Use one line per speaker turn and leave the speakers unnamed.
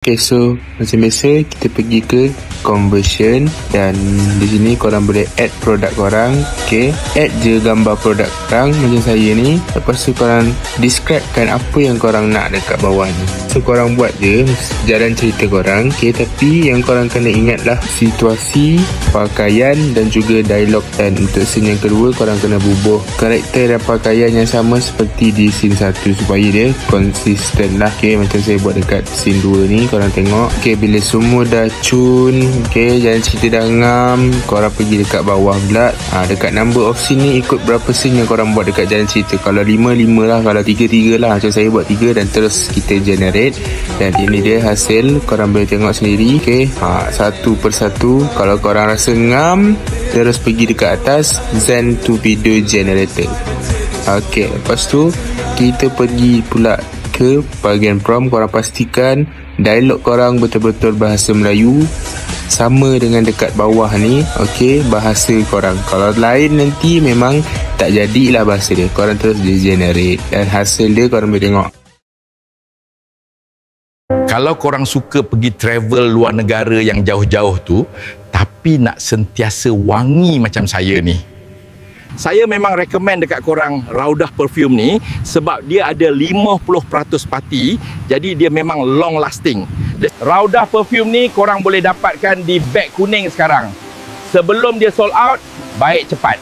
Okay, so macam biasa kita pergi ke conversion dan di sini korang boleh add produk korang. Okay, add je gambar produk korang macam saya ni. Lepas tu korang describekan apa yang korang nak dekat bawah ni. So korang buat je jalan cerita korang. Okay, tapi yang korang kena ingatlah situasi, pakaian dan juga dialog. Dan untuk scene yang kedua korang kena bubuh karakter dan pakaian yang sama seperti di scene 1 supaya dia konsisten lah. Okay, macam saya buat dekat scene 2 ni. Korang tengok. Okay, bila semua dah cun, okay, jalan cerita dah ngam, korang pergi dekat bawah pula. Dekat number of scene ni ikut berapa scene yang korang buat dekat jalan cerita. Kalau 5 lah, kalau 3 lah. Macam saya buat 3 dan terus kita generate. Dan ini dia hasil. Korang boleh tengok sendiri. Okay, satu persatu. Kalau korang rasa ngam, terus pergi dekat atas Zen to video generator. Okay, lepas tu kita pergi pula ke bahagian prompt. Korang pastikan dialog korang betul-betul bahasa Melayu sama dengan dekat bawah ni. Okay, bahasa korang. Kalau lain nanti memang tak jadilah bahasa dia. Korang terus generate dan hasil dia korang boleh tengok.
Kalau korang suka pergi travel luar negara yang jauh-jauh tu, tapi nak sentiasa wangi macam saya ni, saya memang recommend dekat korang Raudah Perfume ni sebab dia ada 50% parti, jadi dia memang long lasting. Raudah Perfume ni korang boleh dapatkan di beg kuning sekarang. Sebelum dia sold out, baik cepat.